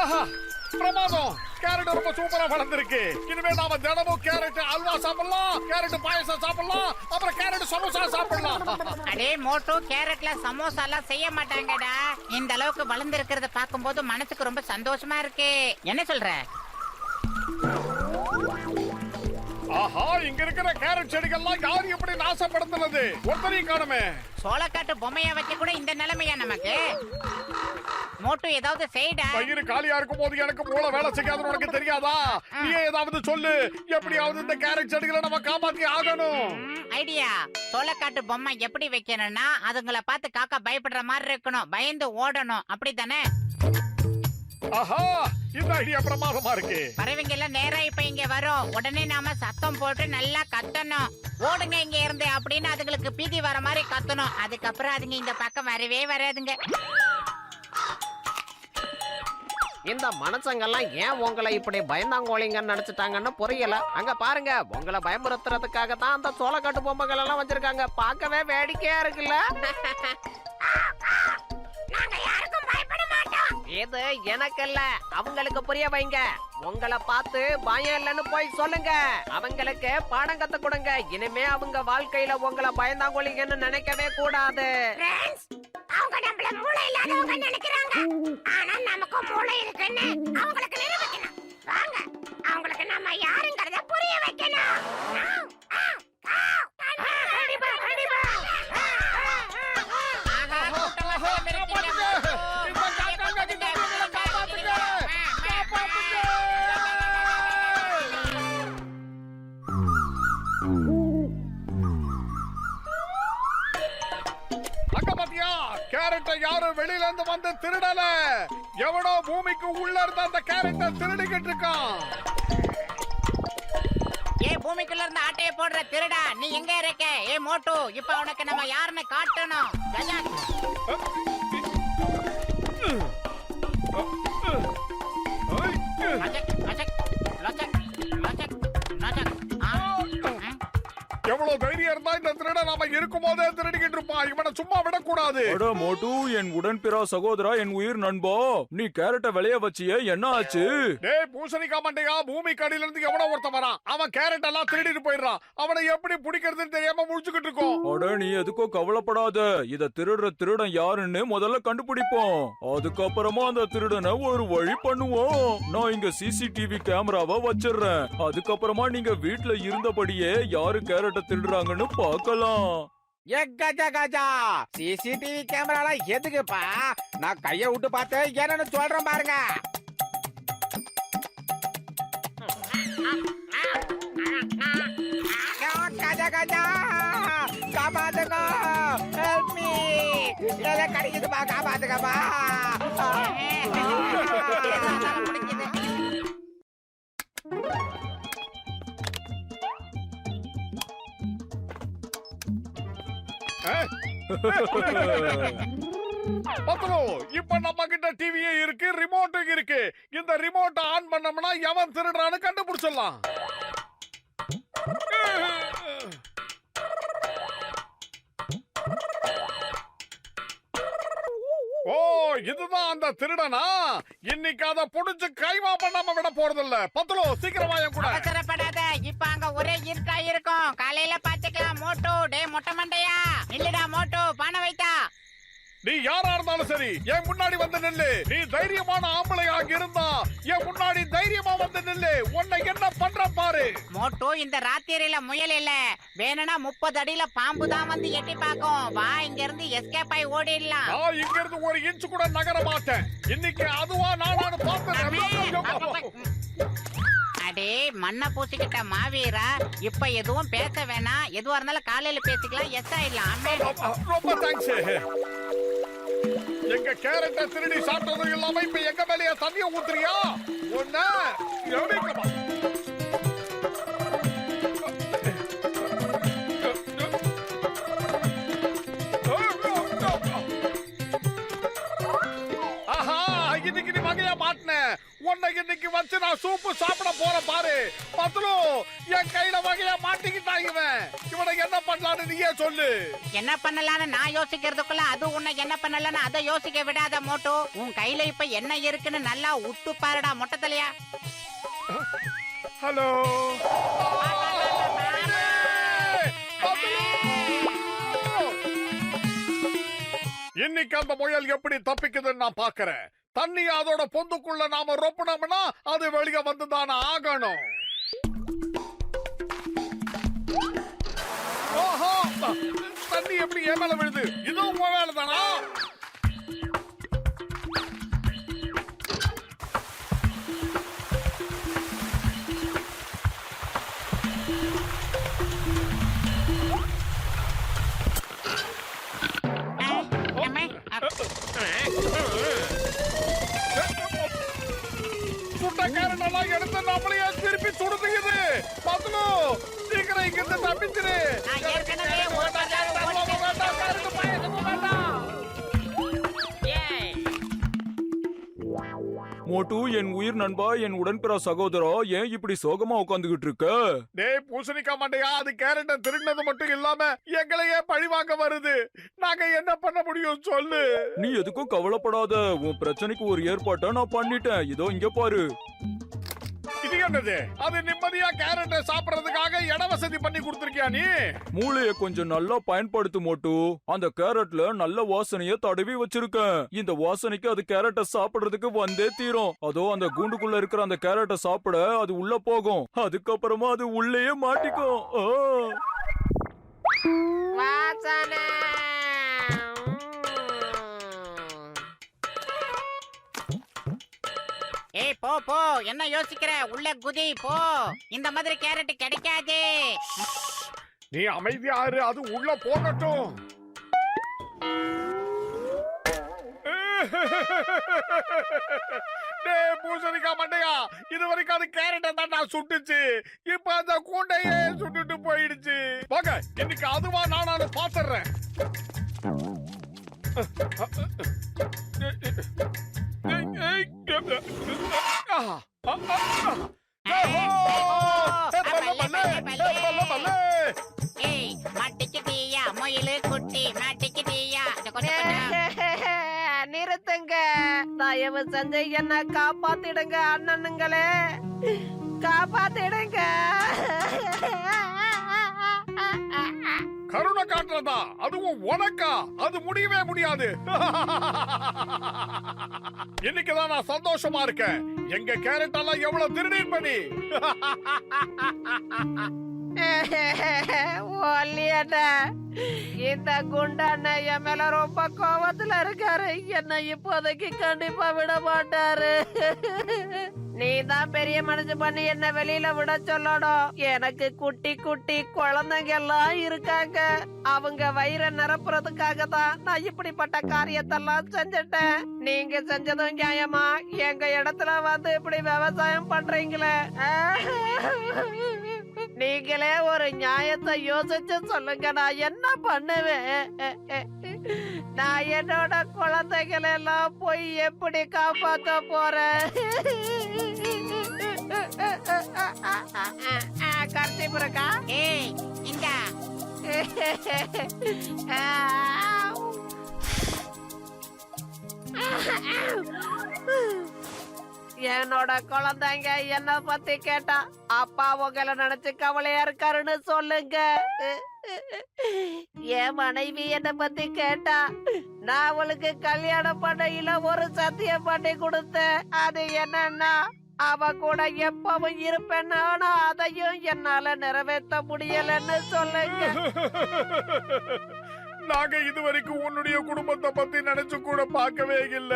ஆஹா பிரமாதம். கேரட் ரொம்ப சூப்பரா வளர்ந்துருக்கு. இனிமே நாம தினமும் கேரட் அல்வா சாப்பிடலாம், கேரட் பாயசம் சாப்பிடலாம், அப்புறம் கேரட் சமோசா சாப்பிடலாம். அடே மோட்டோ, கேரட்ல சமோசா எல்லாம் செய்ய மாட்டாங்கடா. இந்த அளவுக்கு வளர்ந்து இருக்கிறத பாக்கும்போது மனசுக்கு ரொம்ப சந்தோஷமா இருக்கு. என்ன சொல்ற? ஆஹா, இங்க இருக்கிற கேரட் செடிகள்லாம் யார் எப்படி நாசப்படுத்துனது? ஒருத்தரையும் காணுமே. சோளக்காட்டு பொம்மையா வச்சு கூட இந்த நிலைமையா நமக்கு? மோட்டு ஏதாவது செய்டா. பயிர் காலியா இருக்கும் போது எனக்கு மூளை வேலை செய்யாதுன்னு உனக்கு தெரியாதா? நீ ஏதாவது சொல்லு. எப்படியாவது இந்த கேரட் செடிகளை நம்ம காப்பாத்தி ஆகணும். ஐடியா. சோளக்காட்டு பொம்மை எப்படி வைக்கணும்னா அதுங்களை பார்த்து காக்கா பயப்படுற மாதிரி இருக்கணும், பயந்து ஓடணும், அப்படித்தானே? ஆஹா, இந்த ஐடியா பிரமாதமா இருக்கு. பறவைங்க எல்லாம் நேரா இப்ப இங்க வரும். உடனே நாம சத்தம் போட்டு நல்லா கத்தணும். ஓடுங்க இங்க இருந்து அப்படின்னு அதுங்களுக்கு பீதி வர மாதிரி கத்தணும். அதுக்கப்புறம் அதுங்க இந்த பக்கம் வரவே வராதுங்க. இந்த மனுஷங்கெல்லாம் ஏன் உங்களை இப்படி பயந்தாங்கோலிங்கன்னு நினைச்சிட்டாங்கன்னு புரியல. அங்க பாருங்க, உங்களை பயமுறுத்துறதுக்காக தான் அந்த சோளக்காட்டு பொம்மைகள் எல்லாம் வச்சிருக்காங்க. பார்க்கவே வேடிக்கையா இருக்குல்ல? இது எனக்கு இல்ல, அவங்களுக்கு புரிய வைங்க. உங்களை பார்த்து பயம் இல்லைன்னு போய் சொல்லுங்க. அவங்களுக்கு பாடம் கத்து கொடுங்க. இனிமே அவங்க வாழ்க்கையில உங்களை பயந்தாங்கோலிங்கன்னு நினைக்கவே கூடாது. அவங்க நம்மள மூளை இல்லாதவங்க நினைக்கிறாங்க. ஆனா நமக்கு மூளை இருக்குன்னு அவங்களுக்கு நிரூபிக்கணும். வாங்க, அவங்களுக்கு நம்ம யாருங்கறத புரிய வைக்கணும். கேரட்டை யாரும் வெளியில இருந்து வந்து திருடல. எவனோ பூமிக்கு உள்ள இருந்த அந்த கேரட்டை திருடிக்கிட்டு இருக்கான். ஏ பூமிக்குள்ள இருந்த ஆட்டைய போடுற திருடா, நீ எங்க இருக்க? ஏ மோட்டு, இப்ப உனக்கு நம்ம யாருன்னு காட்டணும். எவ்வளவு தைரியம் இருந்தா இந்த திருட நாம இருக்கும் போதே திருடிக்கிட்டு இருப்பான். இவனை சும்மா விடக்கூடாது. மோட்டு, என் உடன்பிறா சகோதரா, என் உயிர் நண்பா, நீ கேரட்டை விளைய வச்சியே, என்ன ஆச்சு? டேய் பூசணிக்கா மண்டையா, பூமி கடியில இருந்து எவனோ ஒருத்தன் வரான். அவன் கேரட் எல்லாம் திருடிட்டு போயிடுறான். அவனை எப்படி பிடிக்கிறதுன்னு தெரியாம முடிச்சுக்கிட்டு இருக்கோம். அட, நீ எதுக்கோ கவலைப்படாத. இத திருடுற திருடன் யாருன்னு முதல்ல கண்டுபிடிப்போம். அதுக்கப்புறமா அந்த திருடனை ஒரு வழி பண்ணுவோம். நான் இங்க சிசிடிவி கேமராவை வச்சிடுறேன். அதுக்கப்புறமா நீங்க வீட்டுல இருந்தபடியே யாரு கேரட்டை திருடுறாங்கன்னு பார்க்கலாம். கஜா சிசிடிவி கேமரா எதுக்குப்பா? நான் கைய விட்டு பார்த்து என்னன்னு சொல்றேன் பாருங்க. கஜா காப்பாத்துங்க, ஹெல்ப் மீ, எல்லாம் கிடைக்குதுப்பா, காப்பாத்துங்கப்பா. இப்ப நம்ம கிட்ட டிவியே இருக்கு, ரிமோட்டும் இருக்கு. இந்த ரிமோட் ஆன் பண்ணோம்னா எவன் திருடுறான்னு கண்டுபிடிச்சிடலாம். ஓ, இதுதான் அந்த திருடனா? இன்னைக்கு அத புடிச்சு கைமா பண்ணாம விட போறதில்ல. பத்துலோ சீக்கிரமா என் கூட. அவசரப்படாத, இப்ப அங்க ஒரே இருட்டா இருக்கும். காலையில பாத்துக்கலாம். மோட்டு, டே மொட்டை மண்டையா, இல்லடா மோட்டு, பானை வைத்தா. நீ யாரா இருந்தாலும் சரி, என் முன்னாடி வந்து நில்லு. நீ தைரியமான ஆம்பளையாக இருந்தா என் முன்னாடி தைரியமா வந்து நில்லு. உன்னை என்ன பண்ற பாரு. மோட்டு, இந்த ராத்திரியில முயல் இல்ல, வேணும்னா 30 அடியில பாம்பு தான் வந்து எட்டி பாக்கும். வா, இங்க இருந்து எஸ்கேப் ஆகி ஓடிடலாம். நான் இங்க இருந்து ஒரு இன்ச் கூட நகர மாட்டேன். இன்னைக்கு அதுவா நானானு பார்த்து. அடே மண்ணை பூசிக்கிட்ட மாவீரா, இப்ப எதுவும் பேச வேணாம். எதுவா இருந்தாலும் காலையில பேசிக்கலாம். எஸ் ஆயிடலாம். ரொம்ப தேங்க்ஸ். எங்க கேரட்டை திருடி சாப்பிட்டது இல்லாம இப்ப எங்க மேலேயே தண்ணிய ஊத்துறியா? ஒண்ணு ஆஹா, இன்னைக்கு நீ வகையா வலையில மாட்டினேன். உன்னை இன்னைக்கு வச்சு நான் சூப்பு சாப்பிட போறேன் பாரு. பத்லு, என் கையில வகையா மாட்டிக்கிட்டான் இவன். இவனை என்ன பண்ணலான்னு நீயே சொல்லு. என்ன பண்ணலான்னு நான் யோசிக்கிறதுக்குள்ள அது உன்னை என்ன பண்ணலன்னு அதை யோசிக்க விடாத மோட்டு. உன் கையில இப்ப என்ன இருக்குன்னு நல்லா உத்து பாருடா மொட்டை தலையா. ஹலோ. இன்னைக்கு அந்த முயல் எப்படி தப்பிக்குதுன்னு நான் பாக்குறேன். தண்ணி அதோட பொந்துக்குள்ள நாம ரொப்பினோம்னா அது வெளியே வந்துதானே ஆகணும். ஓஹோ, தண்ணி எப்படி என் மேல விழுது? இதுவும் உன் வேலை தானா? சுட்ட கேரட் எல்லாம் எடுத்து நம்மளையே திருப்பி சுடுதுக்குது. பத்லு, சீக்கிரம் இங்க இருந்து தப்பிச்சிரு. நான் ஏற்கனவே ஒரு மோட்டு, என் உயிர் நண்பா, என் உடன்பிற சகோதரா, ஏன் இப்படி சோகமா உட்காந்துகிட்டு இருக்க? டேய் பூசணிக்கா மண்டையா, அது கேரட்டை திருடினது மட்டும் இல்லாம எங்களையே பழிவாங்க வருது. நாங்க என்ன பண்ண முடியும் சொல்லு. நீ எதுக்கும் கவலைப்படாத. உன் பிரச்சனைக்கு ஒரு ஏற்பாட்டை நான் பண்ணிட்டேன். இதோ இங்க பாரு. இது என்னது? அது நிம்மதியா கேரட்டை சாப்பிடறதுக்காக இட வசதி பண்ணி கொடுத்திருக்கியா நீ? மூளைய கொஞ்சம் நல்லா பயன்படுத்து மோட்டு. அந்த கேரட்ல நல்ல வாசனைய தடவி வச்சிருக்கேன். இந்த வாசனைக்கு அது கேரட்டை சாப்பிடுறதுக்கு வந்தே தீரும். அதோ அந்த கூண்டுக்குள்ள இருக்கிற அந்த கேரட்டை சாப்பிட அது உள்ள போகும். அதுக்கப்புறமா அது உள்ளேயே மாட்டிக்கும். வாசனை. ஏய் போ போ, என்ன யோசிக்கிற? உள்ள குதி போ. இந்த மாதிரி கேரட் கிடைக்காது. நீ அமைதியா இரு, அது உள்ள போகட்டும். டேய் பூசணிக்கா மண்டையா, இது வரைக்கும் அது கேரட்டை தான் நான் சுட்டுச்சு. இப்ப அந்த கூண்டையே சுட்டுட்டு போயிடுச்சு. வாங்க, இன்னைக்கு அதுவா நானும் பாத்துறேன். ஏய் மாட்டிக்கிட்டியா முயலு குட்டி, மாட்டிக்கிட்டியா? நிறுத்துங்க, தயவு செஞ்சு என்ன காப்பாத்திடுங்க அண்ணனுங்களே, காப்பாத்திடுங்க. கருணை காட்டுறதா? அதுவும் உனக்கா? அது முடியவே முடியாது. இன்னைக்குதான் நான் சந்தோஷமா இருக்கேன். எங்க கேரட் எல்லாம் எவ்வளவு திருநீர் பண்ணி. ஒல்லியண்ணா, இந்த குண்டாண்ண என் மேல ரொம்ப கோவத்துல இருக்காரு. என்ன இப்போதைக்கு கண்டிப்பா விட மாட்டாரு. நீ தான் பெரிய மனசு பண்ணி என்ன வெளியில விட சொல்லணும். எனக்கு குட்டி குட்டி குழந்தைங்க எல்லாம் இருக்காங்க. அவங்க வயிறை நிரப்புறதுக்காக தான் நான் இப்படிப்பட்ட காரியத்தெல்லாம் செஞ்சுட்டேன். நீங்க செஞ்சதும் நியாயமா? எங்க இடத்துல வந்து இப்படி விவசாயம் பண்றீங்களே, நீங்களே ஒரு நியாயத்தை யோசிச்சு சொல்லுங்க. நான் என்ன பண்ணுவேன்? நான் என்னோட குழந்தைகளை எல்லாம் போய் எப்படி காப்பாத்த போறேன்? கர்த்திபுரக்கா, ஏய் இங்க என்னோட குழந்தைங்க என்ன பத்தி கேட்டா அப்பா உங்களை நினைச்சு கவலையா இருக்காருன்னு சொல்லுங்க. என் மனைவி என்ன பத்தி கேட்டா நான் அவளுக்கு கல்யாணம் பண்ணையில ஒரு சத்தியம் பண்ணி கொடுத்தேன். அது என்னன்னா அவ கூட எப்பவும் இருப்பேன். ஆனா அதையும் என்னால நிறைவேற்ற முடியலன்னு சொல்லுங்க. நாங்க இதுவரைக்கும் உன்னுடைய குடும்பத்தை பத்தி நினைச்சு கூட பார்க்கவே இல்ல.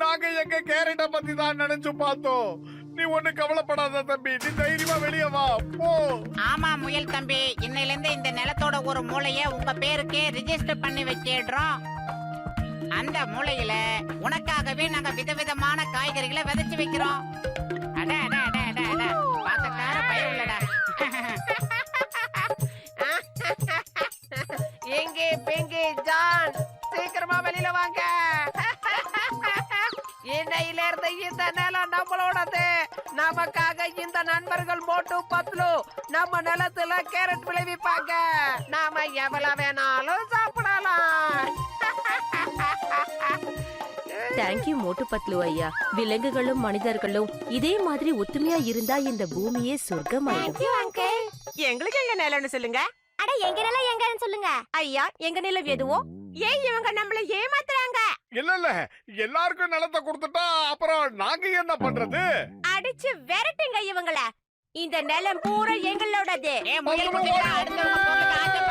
நாங்க எங்க கேரட்டை பத்தி தான் நினைச்சு பார்த்தோம். நீ ஒண்ணு கவலைப்படாத தம்பி, நீ தைரியமா வெளியே வா போ. ஆமா முயல் தம்பி, இன்னையில இருந்து இந்த நிலத்தோட ஒரு மூளைய உங்க பேருக்கே ரிஜிஸ்டர் பண்ணி வச்சிடுறோம். அந்த மூளையில உனக்காகவே நாங்க விதவிதமான காய்கறிகளை விதைச்சு வைக்கிறோம். அட அட அட அட அட, பாக்கத்தார பயம் இல்லடா. இங்கி பிங்கி ஜான், சீக்கிரமா வெளியில வாங்க. இன்னையில இருந்து இந்த இந்த நிலம் நம்மளோடது. நமக்காக இந்த நண்பர்கள் மோட்டு பத்லு நம்ம நிலத்துல கேரட் விளைவிப்பாங்க. நாம எவ்வளவு வேணாலும் சாப்பிடலாம். தேங்க்யூ மோட்டு பத்லு ஐயா. விலங்குகளும் மனிதர்களும் இதே மாதிரி ஒத்துமையா இருந்தா இந்த பூமியே சொர்க்கமாயிடும். அங்கிள். எங்களுக்கு எங்க நிலம்னு சொல்லுங்க. அட எங்க நிலம் எங்கன்னு சொல்லுங்க. ஐயா எங்க நிலம் எதுவோ? ஏன் இவங்க நம்மள ஏமாத்துறாங்க? இல்ல எல்லாருக்கும் நிலத்தை கொடுத்துட்டா அப்புறம் நாங்க என்ன பண்றது? அடிச்சு விரட்டுங்க இவங்கள. இந்த நிலம் பூரா எங்களோடது. முயல் குட்டிகளா, அடுத்தவங்க பொருளுக்கு ஆசை